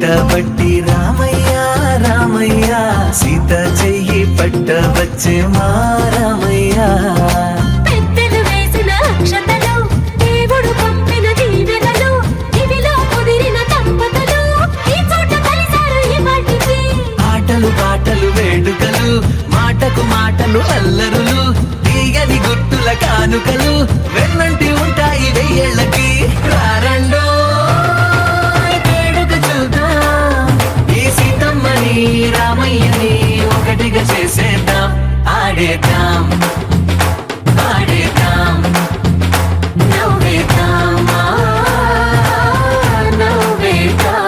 పట్టబట్టి రామయ్య రామయ్య సీత చెయ్యి పట్టవచ్చే మా రామయ్య. పెద్దలు వేసిన అక్షతలు, దేవుడు పంపిన దీవెనలు, ఇవిలో కుదిరిన దంపతులు ఈ చోట కలిసారు ఈ వాటికి. ఆటలు పాటలు వేడుకలు, మాటకు మాటలు అల్లరులు, తీయని గుట్టుల కానుకలు వెన్నంటి ఉంటాయి వెయ్యేళ్ళకి. రారండో వేడుక చూద్దాం, ఈ సీతమ్మని రామయ్యని ఒకటిగా చేసేద్దాం. ఆడేద్దాం ఆడేద్దాం నవ్వేద్దాం నవ్వేద్దాం.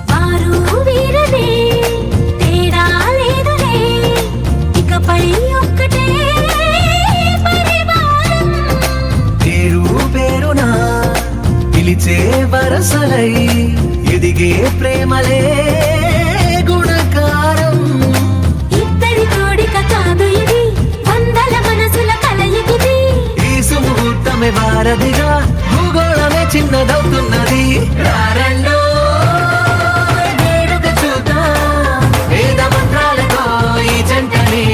వారు వీరలే, తేడా లేదులే, ఇకపై ఒక్కటే పరివారం. పేరు పేరున పిలిచే వరసలై ఎదిగే ప్రేమలే గుణకారం. ఇద్దరి కోడిక కాదు ఇది, వందల మనసుల కలయికిది. ఈ సుముహూర్తమే వారధిగా, భూగోళమే చిన్నదవుతున్నది. రారండో వేడుక చూద్దాం, వేద మంత్రాలతో ఈ జంటని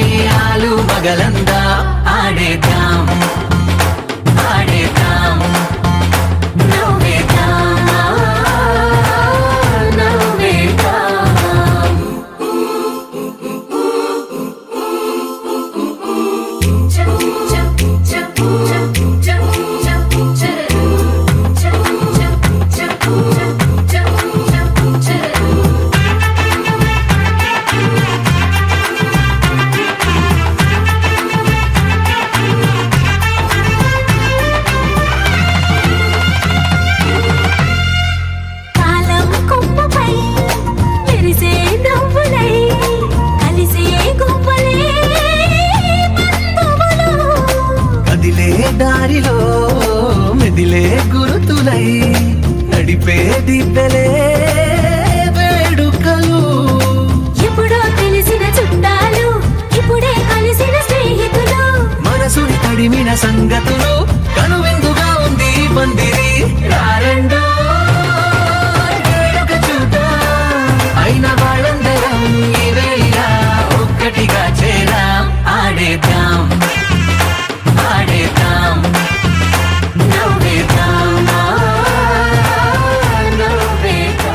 ఆలు మగలందా. ఆడేద్దాం ఆడేద్దాం నవ్వేద్దాం నవ్వేద్దాం. కాలం కొమ్మపై మెరిసే నవ్వులై, కలిసే గుంపలే బంధువులు. కదిలే దారిలో మెదిలే గురుతులై, నడిపే దిబ్బెలే వేడుకలు. ఎప్పుడో తెలిసిన చుట్టాలు, ఇప్పుడే కలిసిన స్నేహితులు. మనసుని తడిమిన సంగతులు, కనువిందుగా ఉంది ఈ పందిరి. రారండో వేడుక చూద్దాం, అయిన వాళ్ళందరం ఈ వేళ ఒక్కటిగా చేరాం. ఆడేద్దాం ఆడేద్దాం నవ్వేద్దాం నవ్వేద్దాం.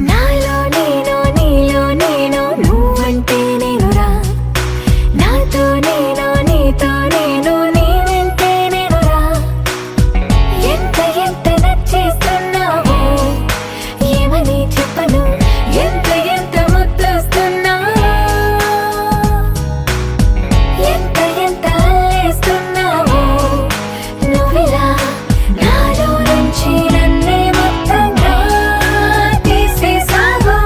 నాలో నేను, నీలో నేను, నువ్వంటే నేనురా. నాతో నేను, నీతో నేను, నీ వెంటే నేనురా. ఎంత ఎంత నచ్చేస్తున్నావో ఏమని చెప్పను, ఎంత ఎంత ముద్దొస్తున్నావో, ఎంత ఎంత అల్లేస్తున్నావో నువ్విలా. నాలో నుంచి నన్నే మొత్తంగా తీసేసావో.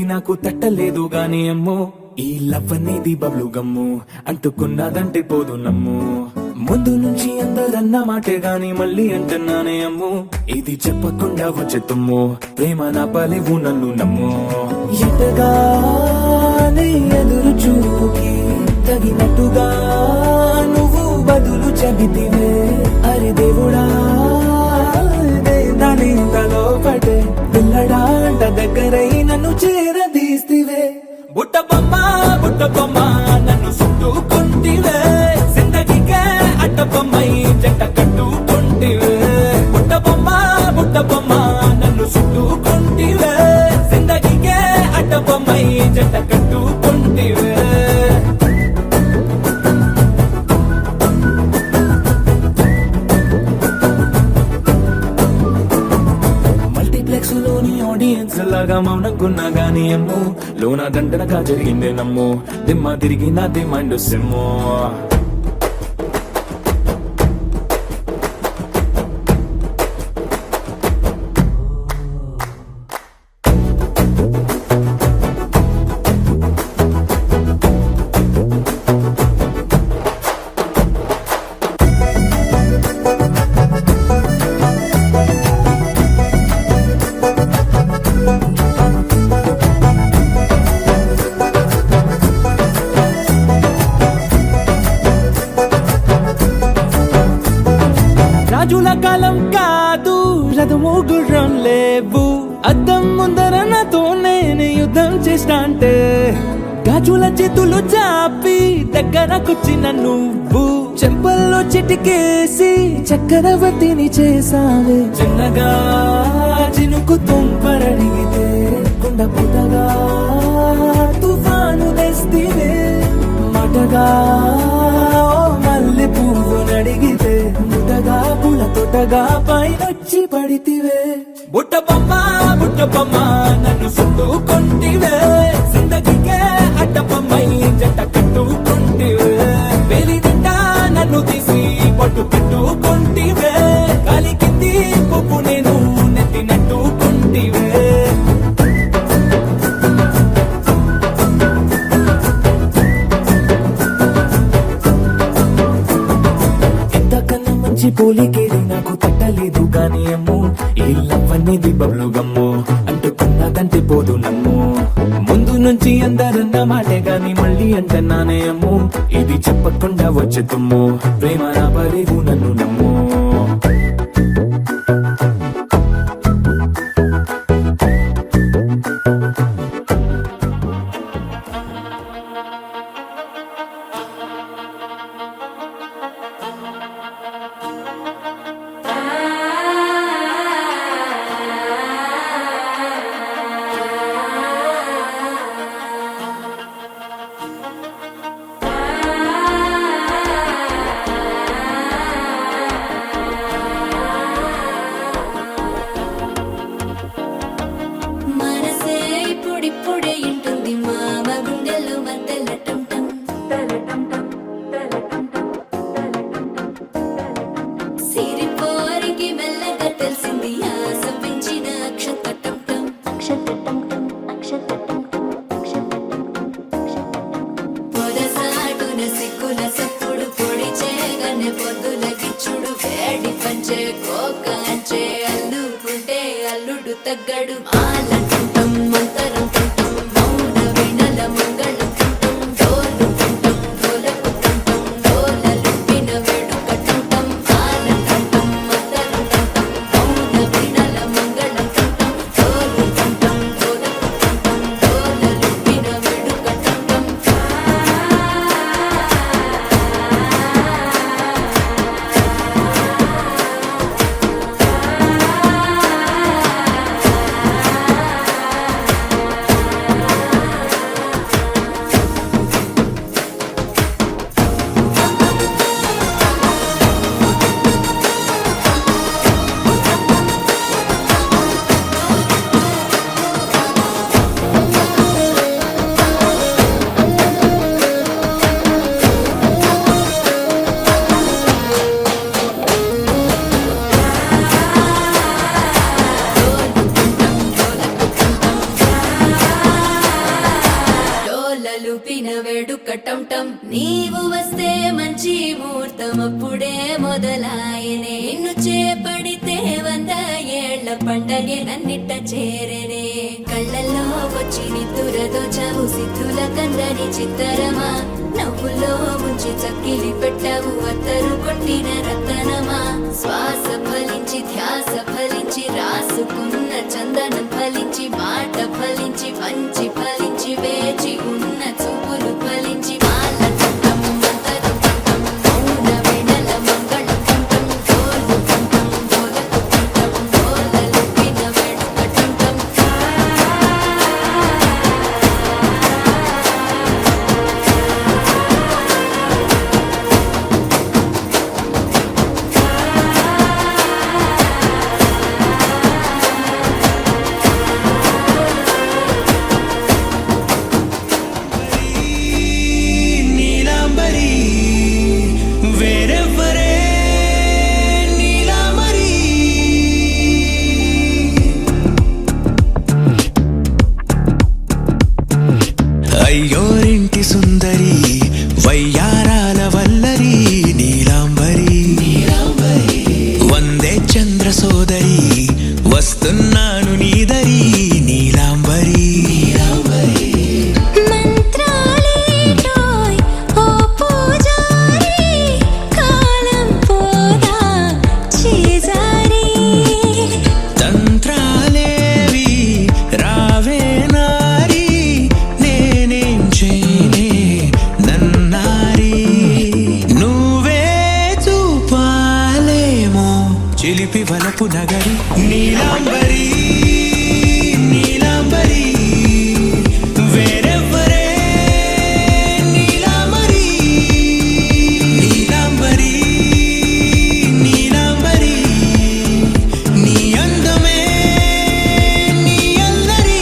నాకు తట్టలేదు గాని అమ్మో ఈ లవ్ అనేది బబ్లు గమ్ము అంటుకున్నదంటే పోదు నమ్ము ముందు నుంచి అందరన్న మాటే గాని మళ్ళీ అంటున్నానే అమ్ము ఇది చెప్పకుండా వచ్చే తుమ్ము ప్రేమ నా పలివు నన్ను నమ్ము ఎటగానే ఎదురు చూకి తగినట్టుగా నువ్వు బదులు చెబితివే అరే దేవుడా దాని తలో పడే పిల్లడా అంట దగ్గరై నన్ను చేరదీస్తివే బుట్ట బొమ్మ నన్ను చుట్టుకుంటివే జిందగీకే అడ్డ బొమ్మై జంట కట్టుకుంటివే బుట్ట బొమ్మ నన్ను చుట్టుకుంటివే జిందగీకే అడ్డ బొమ్మై జంట కట్టుకుంటివే మల్టీప్లెక్స్ లోని ఆడియన్స్ లాగా మౌనంకున్నా గానీ అమ్ము లోన దండనగా జరిగిందే నమ్ము దిమ్మ తిరిగి నాది మైండ్ సిమ్ము రాజుల కాలం కాదు రథము గుర్రం లేవు అద్దం ముందర నాతో నేను యుద్ధం చేస్తా అంటే గాజుల చేతులు చాపి దగ్గరకొచ్చిన నువ్వు చెంపల్లో చిటికేసి చక్రవర్తిని చేసావే చిన్నగా చినుకు తుంపరడిగితే కుండ పుటగా తుఫాను తెస్తివే మాటగా మల్లె పువ్వు నడిగితే ముటగా పుల తొటగా పైనొచ్చి పడితివే బుట్ట బొమ్మ నన్ను చుట్టుకుంటివే జిందగీకే అడ్డ బొమ్మై జంట కట్టుకుంటివే వేలి నిండా నన్ను తీసి పట్టు పెట్టుకుంటివే గాలి కింది పువ్వు నేను నెత్తినట్టుకుంటివే పోలికేది నాకు తట్టలేదు గాని అమ్ము ఈ లవ్ అనేది బబ్లు గమ్ము అంటుకున్నదంటే పోదు నమ్ము ముందు నుంచి అందరన్న మాటే గాని మళ్ళీ అంటున్నానే అమ్ము ఇది చెప్పకుండా వచ్చే తుమ్ము ప్రేమ నా పలివు నన్ను నమ్ము మనసే ఇప్పుడిప్పుడే ఇంటుంది మామ గుండెల్లో మధ్యల టంటం సిరిపోరికి మెల్లగా తెలిసింది ఆశ పెంచిన అక్షతటం పొదసాటున సిక్కుల సప్పుడు పొడి చేయగానే పొద్దుల గిచ్చుడు వేడి పంచే కోకాంచే అల్లుకుంటే అల్లుడు తగ్గడు ఆలంటుంటం మంతరం తుంటం మౌన వినల మంగళం తుంటం డోలు తుంటం డోలకు తుంటం డోలలుప్పిన వేడుక తుంటం ఆలంటుంటం మంతరం తుంటం మౌన వినల మంగళం తుంటం డోలు తుంటం డోలకు తుంటం డోలలుప్పిన వేడుక తుంటం లూపిన వేడుకటంటం నీవు వస్తే మంచి ముహూర్తం అప్పుడే మొదలాయనే నిన్ను చేపడితే 100 ఏళ్ల పండగే నన్నిట్ట చేరేనే కళ్ళల్లో వచ్చి నిద్దురదోచావు సిద్ధుల కందని చిత్తరమా నవ్వులో ముంచి చక్కిలి పెట్టావు అత్తరు కొట్టిన రతనమా శ్వాస ఫలించి ధ్యాస ఫలించి రాసుకున్న చందనం ఫలించి మాట ఫలించి మంచి ఫలించి వేచి ఉన్న చూపులు ఫలించి మాల చుట్టం మంతరం చుట్టం మౌన వెడల మంగళం చుట్టం గోలు చుట్టం గోలకు చుట్టం గోలలు పిన వేడుకటంటం నీలాంబరి వేరెవ్వరే నీలాంబరి అయ్యోరింటి సుందరి వయ్యారాల వల్లరి నీలాంబరి వందే చంద్ర సోదరి వస్తున్నాను నీదరి నీలాంబరి మంత్రాలేటోయ్ ఓ పూజారి కాలం పోదా చేజారి తంత్రాలేవి రావే నారి నేనేం చేయనే నన్నారి నువ్వే చూపాలేమో చిలిపి వలపు నగరి నీలాంబరి నీలాంబరి వేరెవ్వరే నీలాంబరి నీలాంబరి నీలాంబరి నీ అందమే నీ అల్లరి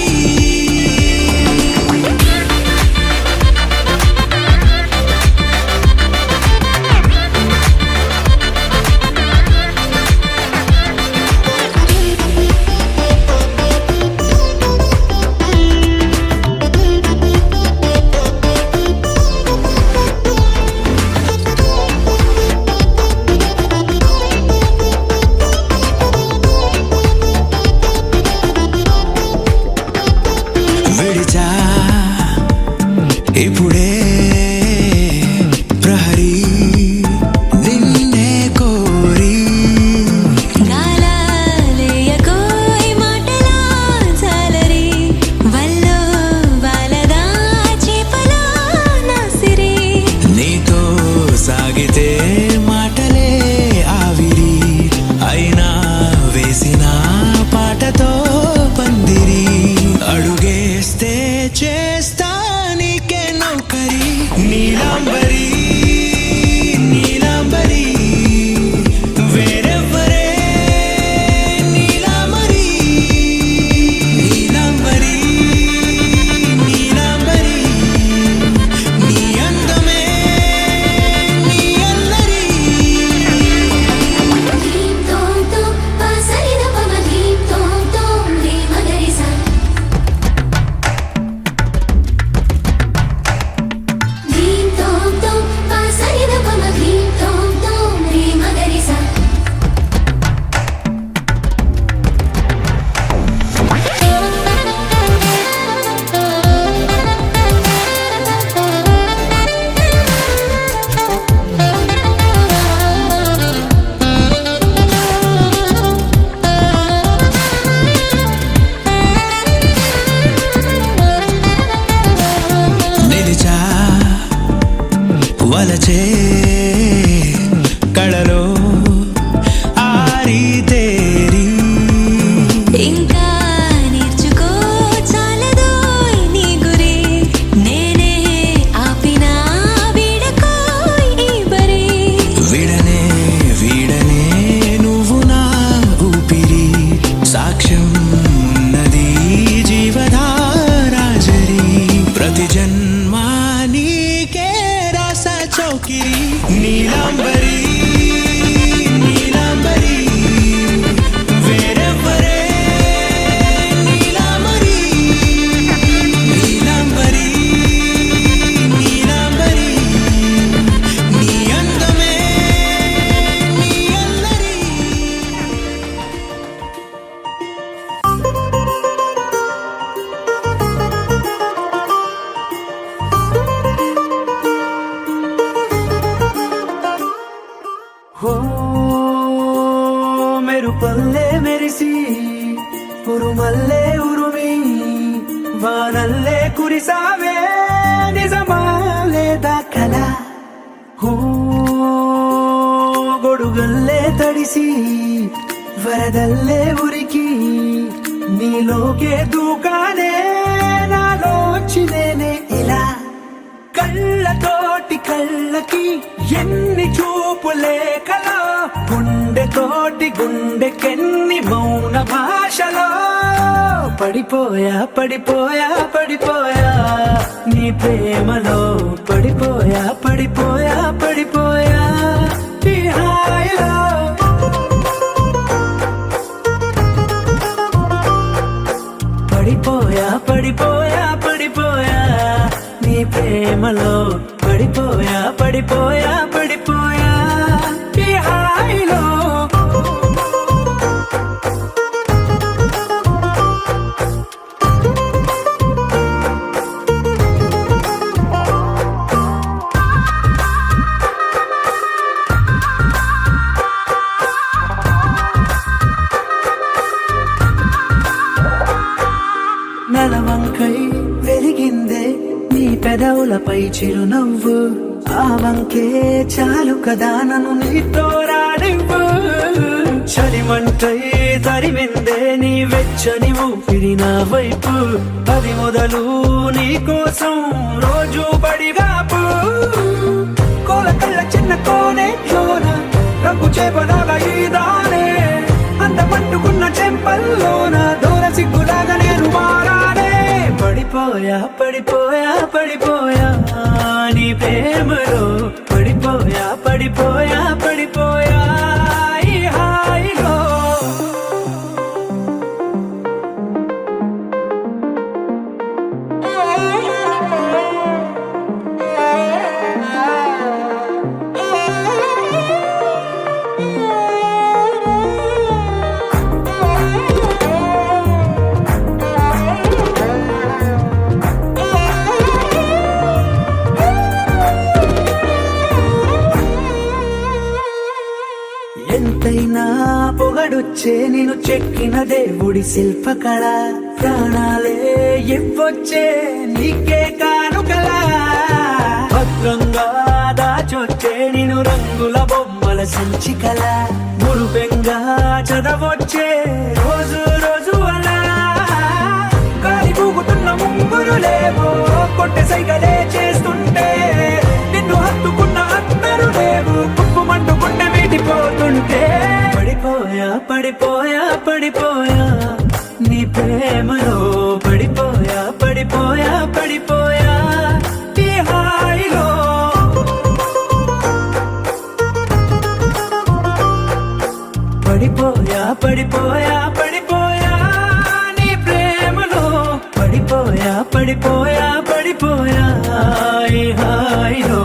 విడిచా ఇప్పుడే ప్రహరీ నిన్నే కోరి గాలాలేయకోయ్ మాటలా జాలరి వల్లో వాలదా చేపలా నాసిరి నీతో సాగితే మాటలే ఆవిరి అయినా వేసిన పాటతో పందిరి అడుగేస్తే చేస్తా నీకే నౌకరి నీలాంబరి నీలాంబరి వేరెవ్వరే నీలాంబరి నీలాంబరి నీలాంబరి నీ అందమే నీ అల్లరి ధీం తోం తోం పసరిద పమ ధీం తోం తోం రే మగరిసా ధీం తోం తోం పసరిద పమ ధీం తోం తోం రే మగరిసా నిలిచా వలచే కళలో ఆరి తేరి ఇంకా నేర్చుకో చాలదోయ్ నీ గురి నేనే ఆపినా వీడకోయ్ ఈ బరి విడనే వీడనే నువ్వు నా ఊపిరి సాక్ష్యం ఉన్నది జీవధారాజరి ప్రతి జన్మా నీకే రాస చౌకిరి నీలాంబరి నీలాంబరి వేరెవ్వరే నీలాంబరి నీలాంబరి జల్లే కురిసావే నిజమా లేదా కల గొడుగల్లే తడిసి వరదల్లే ఉరికి నీలోకే దూకానే నాలోంచి నేనే ఇలా కళ్ళతోటి కళ్ళకి ఎన్ని చూపులే కలా గుండెతోటి గుండెకెన్ని మౌన భాషలో పడిపోయా పడిపోయా పడిపోయా నీ ప్రేమలో పడిపోయా పడిపోయా పడిపోయా ఈ హాయిలో పడిపోయా పడిపోయా పడిపోయా నీ ప్రేమలో పడిపోయా పడిపోయా పడిపోయా ఈ హాయిలో నలవంకై వెలిగిందే నీ పెదవులపై చిరునవ్వు ఆ వంకే చాలు కదా నన్ను నీతో రానివ్వు చలిమంటై తరిమిందే నీ వెచ్చని ఊపిరి నా వైపు అది మొదలు నీ కోసం రోజు బడిగాపు కోల కళ్ళ చిన్న కోనే చోన రంగు చేపలాగా ఈదానే అంత పట్టుకున్న చెంపల్లోన దూర సిగ్గులాగా నేను మారానే పడిపోయా పడిపోయా పడిపోయా నీ ప్రేమలో పడిపోయా పడిపోయా పడిపోయా ఈ హాయిలో ఎంతైనా పొగడొచ్చే నేను చెక్కిన దేవుడి శిల్పకళ ప్రాణాలే ఇవ్వొచ్చే నీకే కానుకలా భద్రంగా దాచొచ్చే నేను రంగుల బొమ్మల సంచికల మురుపెంగా చదవొచ్చే రోజు రోజు అలా గాలి కూగుతున్న ముంగురులేవో కొట్టె సైగలే చేస్తుంటే నిన్ను హత్తుకున్న అందరూ లేవు కుప్పుమంటూ గుండె మీటిపోతుంటే పడిపోయా పడిపోయా పడిపోయా నీ ప్రేమలో పడిపోయా పడిపోయా పడిపోయా ఈ హాయిలో పడిపోయా పడిపోయా పడిపోయా నీ ప్రేమలో పడిపోయా పడిపోయా పడిపోయా ఈ హాయిలో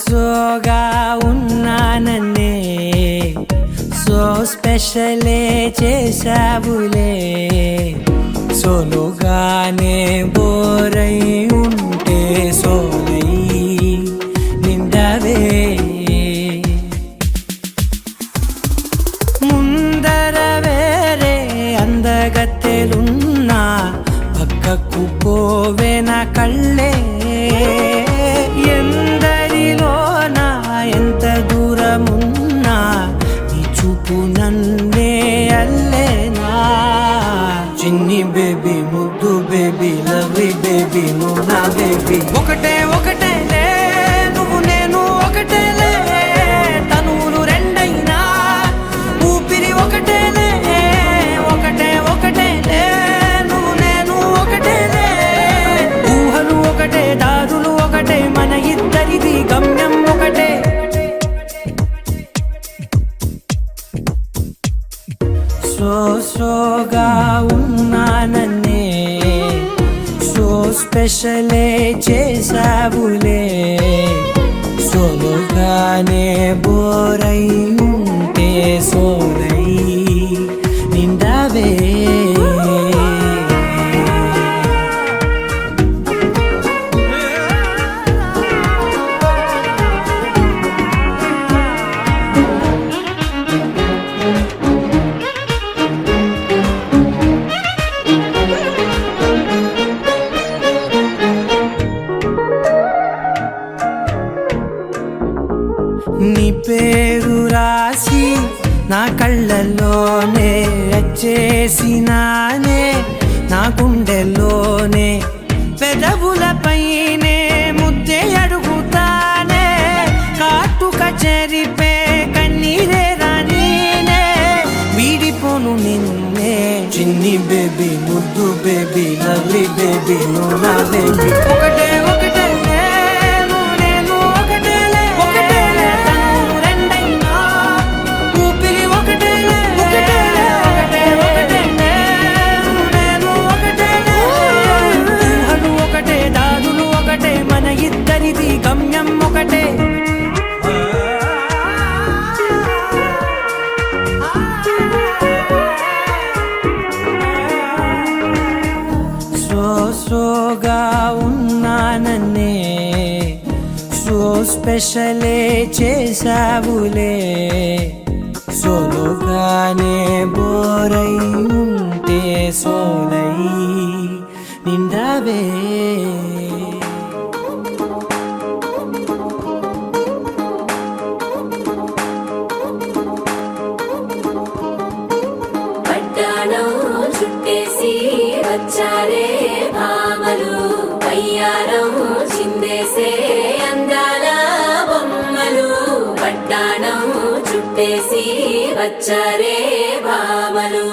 సోగా ఉన్నానన్నే సో స్పెషలే చేసావులే సోలుగానే బోరై ఉంటే సోలై నిండవే ముందర వేరే అందగత్తెలున్నా పక్కకు పోవే నా కళ్ళే ఎందరిలోనా ఎంత దూరమున్నా నీ చూపు నన్నే అల్లేనా చిన్ని బేబీ ముద్దు బేబీ లవ్లీ బేబీ నువ్వు నా బేబీ ఒకటే ఒకటేలే నువ్వు నేను ఒకటేలే తనువులు రెండైనా ఊపిరి ఒకటేలే ఒకటే ఒకటేలే నువ్వు నేను ఒకటేలే ఊహలు ఒకటే దారులు ఒకటే మన ఇద్దరిది గమ్యం ఒకటే సోగా ఉన్నానన్నే సో స్పెషలే చేసావులే సోలోగానే బోరై ఉంటే సోలై నిండావే నీ పేరు రాసి నా కళ్ళల్లోనే వచ్చేసినానే నా గుండెల్లోనే పెదవులపైనే ముద్దే అడుగుతానే కాటుక చెరిపే కన్నీరే రానీనే వీడిపోను నిన్నే చిన్ని బేబీ ముద్దు బేబీ లవ్లీ బేబీ నువ్వు నా బేబీ ఒకటే ఒకటే ఇద్దరిది గమ్యం ఒకటే సోగా ఉన్నానన్నే సో స్పెషలే చేసావులే సోలోగానే బోరై ఉంటే సోలై నిండావే చుట్టేసి వచ్చారే భామలు వయ్యారం చిందేసే అందాల బొమ్మలు పడ్డాణం చుట్టేసి వచ్చారే భామలు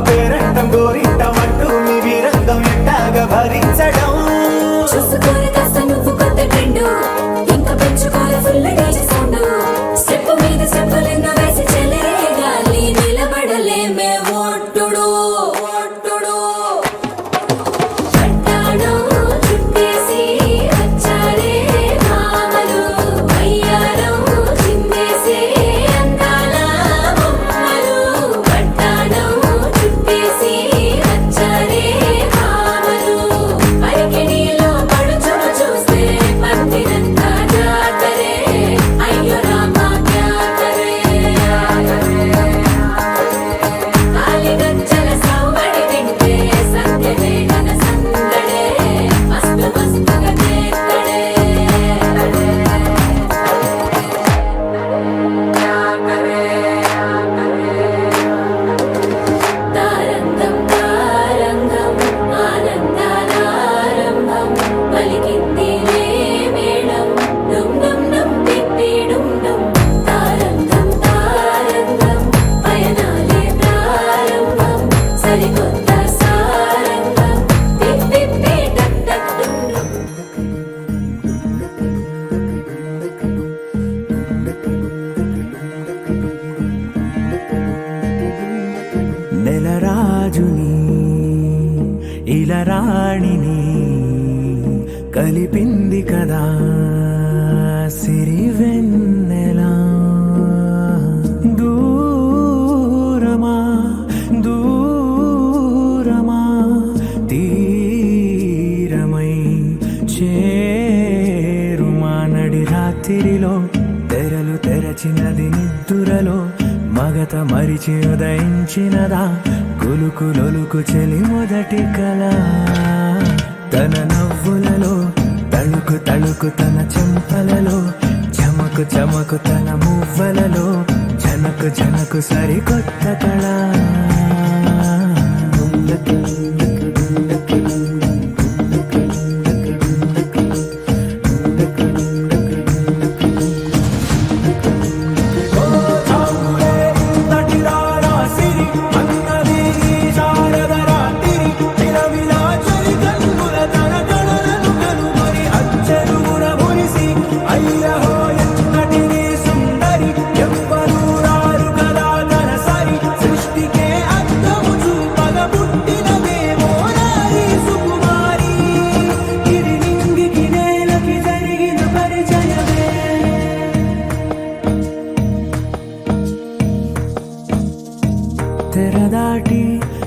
పేరంటం గోరింటం అంటూ మీ వీరంగం ఎట్టాగా భరించడం చూసుకోని కాస్త నువ్వు కొత్త ట్రెండ్ ఇంకా పెంచుకోలే ఫుల్ డీజే సౌండ్ స్టెప్ మీద స్టెప్పులెన్నో వేసి చెలే గాలి నిలబడలేమే ఒట్టుడు ఒట్టుడు పట్టాణం చుట్టేసి వచ్చారే భామలు వయ్యారం చిందేసే అందాల బొమ్మలు రాణిని కలిపింది కదా సిరివెన్నెలా. దూరమా దూరమా తీరమై చేరుమా నడి రాత్రిలో తెరలు తెరచినది నిద్దురలో మగత మరిచి ఉదయించినదా కులుకు లొలుకు చెలి మొదటి కళ. తన నవ్వులలో తళుకు తళుకు తన చెంపలలో చమకు చమకు తన మువ్వలలో జనకు జనకు సరికొత్త కళ. తెరదాటి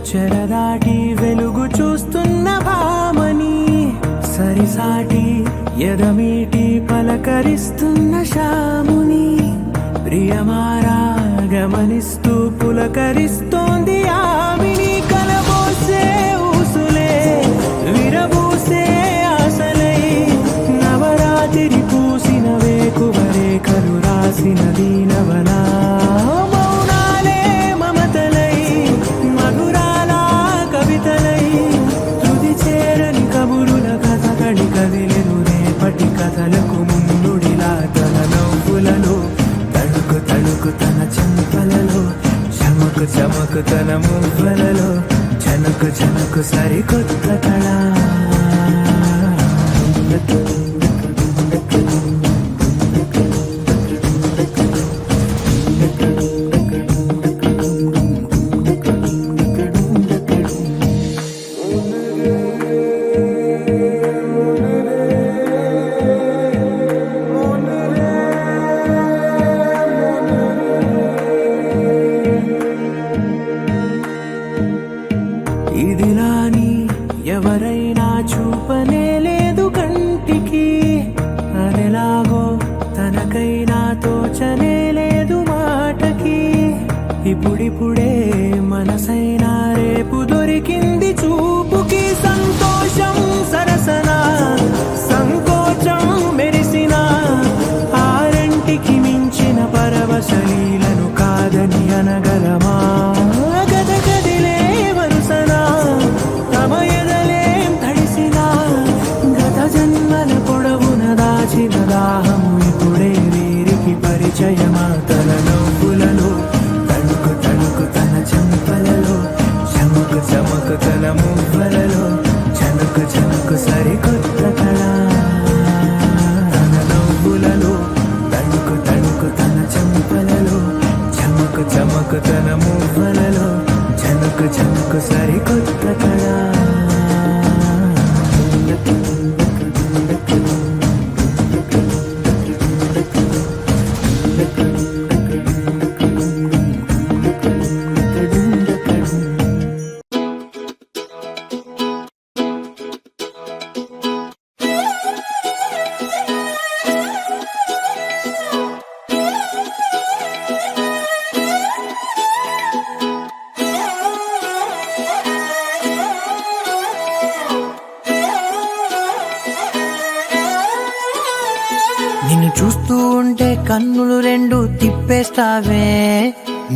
చెరదాటి వెలుగు చూస్తున్న భామని సరిసాటి ఎదమీటి పలకరిస్తున్న శాముని ప్రియమారా గమనిస్తూ పులకరిస్తోంది ఆమిని. కలబోసే ఊసులే విరబూసే ఆశలై నవరాత్రి పూసిన వేకువరే కలు రాసిన దీనవనా. కదిలెను రేపటి కథలకు ముందుడిలా తన నవ్వులలో తడుకు తడుకు తన చెంపలలో చమకు చమకు తన మువ్వలలో జనకు జనకు సరికొత్త కళ. ఇదిలాని ఎవరైనా చూపనే లేదు కంటికి అదెలాగో తనకైనా తోచనే లేదు మాటకి. ఇప్పుడిప్పుడే మనసైనా రేపు దొరికింది చూపుకి. సంతోషం సరసన సంకోచం మెరిసిన ఆరంటికి మించిన పరవశలీలను కాదని అనగలమా. గద గదిలే వరుసనా తమ ఎదలేం తడిసినా గత జన్మల పొడవున దాచిన దాహము ఇప్పుడే వీరికి పరిచయమా. తన నవ్వులలో తణుకు తణుకు తన చెంపలలో చమకు చమకు తన మువ్వలలో చనుకు చనుకు సరికొత్త కళ. తన నవ్వులలో తణుకు తణుకు తన చెంపలలో చమకు చమకు తన మువ్వలలో చనుకు చనుకు సరికొత్త కళ. నిన్ను చూస్తూ ఉంటే కన్నులు రెండు తిప్పేస్తావే,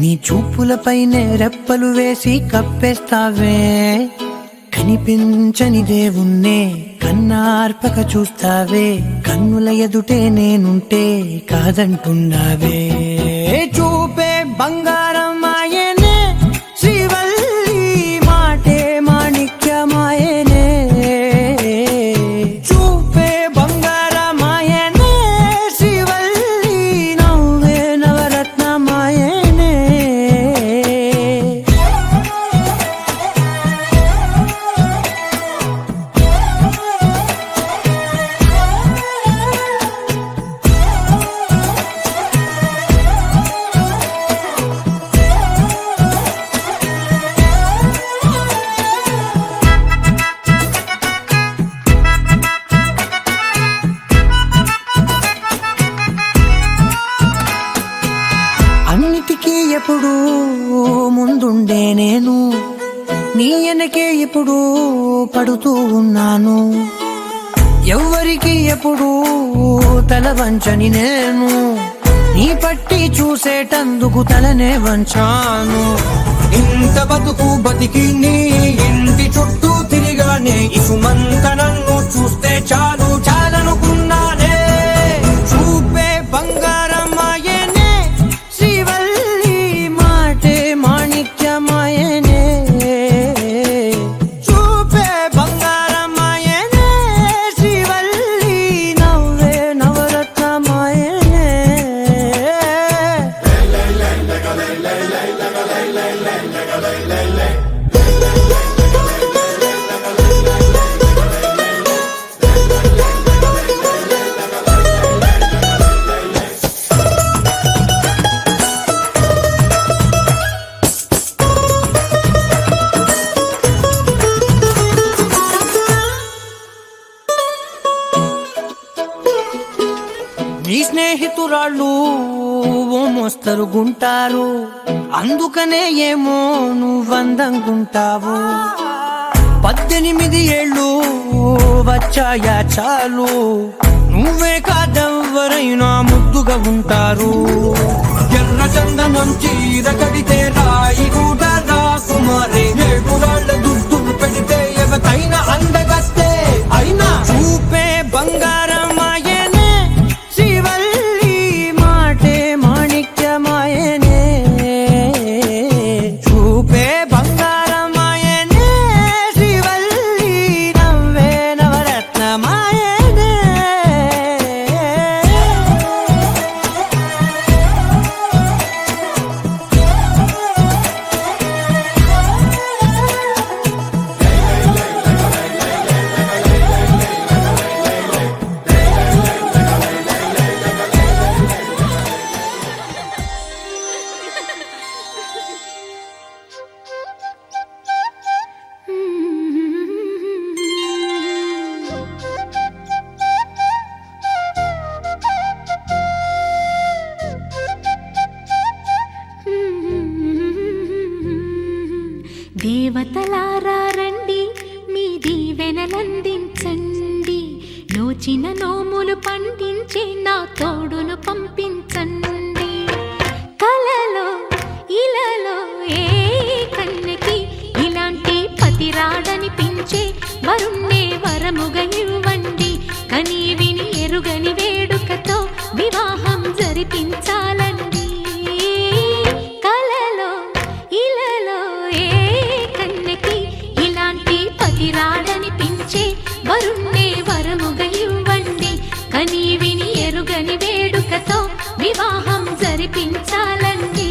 నీ చూపులపైనే రెప్పలు వేసి కప్పేస్తావే. కనిపించని దేవుణ్ణే కన్నార్పక చూస్తావే, కన్నుల ఎదుటే నేనుంటే కాదంటున్నావే. చూపే బంగారం ఆయనే శ్రీవల్లి మాటే మాణిక్యమాయనే. చూపే బంగారమాయనే శ్రీవల్లి నవ్వే నవరత్నమాయనే. ముందుండే నేను నీ వెనకే ఎప్పుడు పడుతూ ఉన్నాను. ఎవ్వరికి ఎప్పుడు తల వంచని నేను నీ పట్టి చూసేటందుకు తలనే వంచాను. ఇంత బతుకు బతికి నీ ఇంటి చుట్టూ తిరిగానే ఇసుమంత నన్ను చూస్తే చాలు చాలనుకున్నానే. చూపే బంగారమాయనే శ్రీవల్లి మాటే మాణిక్యమాయనే. చూపే బంగారమాయనే శ్రీవల్లి నవ్వే నవరత్నమాయనే. నీ స్నేహితురాళ్ళు ఓ మోస్తరుగుంటారు, అందుకనే ఏమో నువ్వందంగుంటావు. 18 ఏళ్ళు వచ్చాయా చాలు, నువ్వే కాదెవ్వరైనా ముద్దుగా ఉంటారు. ఎర్ర చందనం చీర కడితే రాయి కూడా రాకుమారే, 7 రాళ్ళ దుద్దులు పెడితే ఎవతైనా అందగస్తే అయినా. చూపే బంగారమాయనే శ్రీవల్లి మాటే మాణిక్యమాయనే. చూపే బంగారమాయనే శ్రీవల్లి నవ్వే నవరత్నమాయనే. దేవతలారా రండి, మీ దీవెనలందించండి. నోచిన నోములు పండించి నా తోడును పంపించండి. కలలో ఇలలో ఏ కన్నెకి ఇలాంటి పతి రాడనిపించే వరుణ్ణే వరముగా ఇవ్వండి. కని విని ఎరుగని వేడుకతో వివాహం జరిపించాలండి. కలలో ఇలలో ఏ కన్నెకి ఇలాంటి పతి రాడనిపించే వరుణ్ణే వరముగా ఇవ్వండి. కని విని ఎరుగని వేడుకతో వివాహం జరిపించాలండి.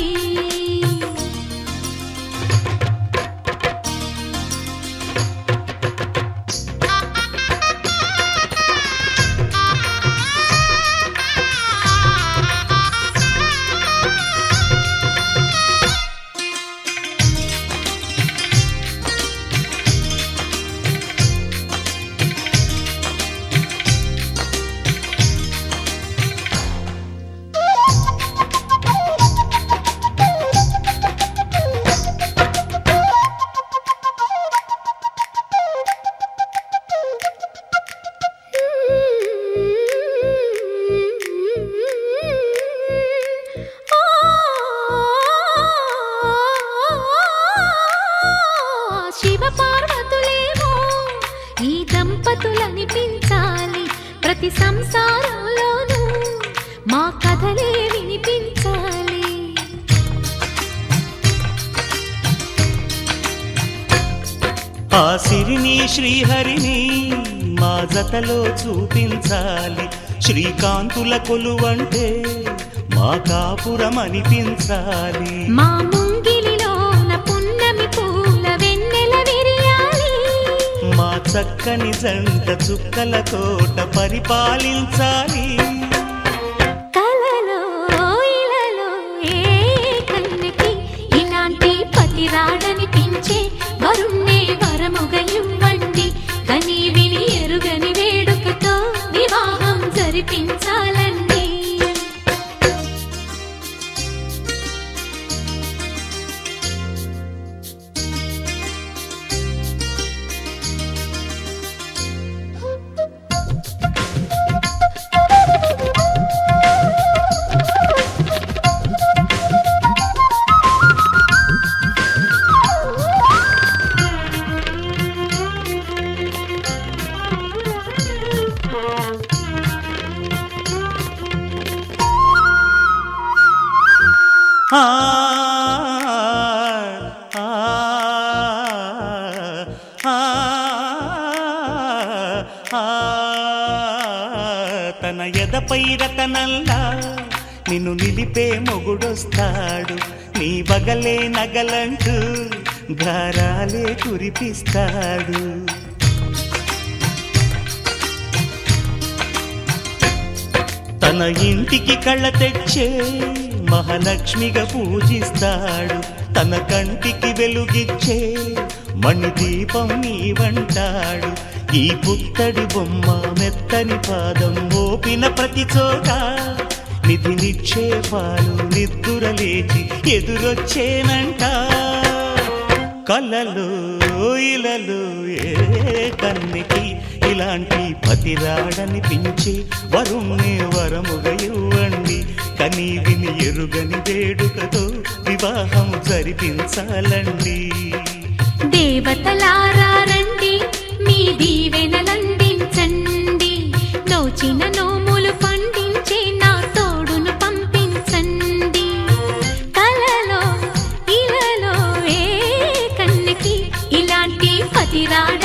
శివ పార్వతులేమో ఈ దంపతులనిపించాలి. ప్రతి సంసారంలోనూ మా కథలే వినిపించాలి. ఆ సిరిని శ్రీహరిని మా జతలో చూపించాలి. శ్రీకాంతుల కొలువంటే మా కాపురం అనిపించాలి. మా ముంగిలిలోన పున్నమి పూల వెన్నెల విరియాలి. మా చక్కని జంట చుక్కల తోట పరిపాలించాలి. కలలో ఇలలో ఏ కన్నెకి ఇలాంటి పతి రాడనిపించే వరుణ్ణే వరముగా ఇవ్వండి. కని విని ఎరుగని వేడుకతో వివాహం జరిపించాలండి. మెడపై రతనల్లా నిన్ను నిలిపే మొగుడొస్తాడు నీ బగలే నగలంటూ గారాలే కురిపిస్తాడు తన ఇంటికి కళ్ళ తెచ్చే మహాలక్ష్మిగా పూజిస్తాడు తన కంటికి వెలుగిచ్చే మణిదీపం నీవంటాడు ఈ పుత్తడి బొమ్మ మెత్తని పాదం మోపిన ప్రతి చోట నిధి నిక్షేపాలు నిద్దురలేచి ఎదురొచ్చేనంట కళ్ళలో ఇలలో ఏ కన్నెకి ఇలాంటి పతిరాడనిపించి వరుణ్ణి వరముగా ఇవ్వండి కనీ విని ఎరుగని వేడుకతో వివాహం జరిపించాలండి దేవతలారా రండి మీ దీవెనలందించండి నోచిన నోములు పండించే నా తోడును పంపించండి కలలో ఇలలో ఏ కన్నెకి ఇలాంటి పతిరాడ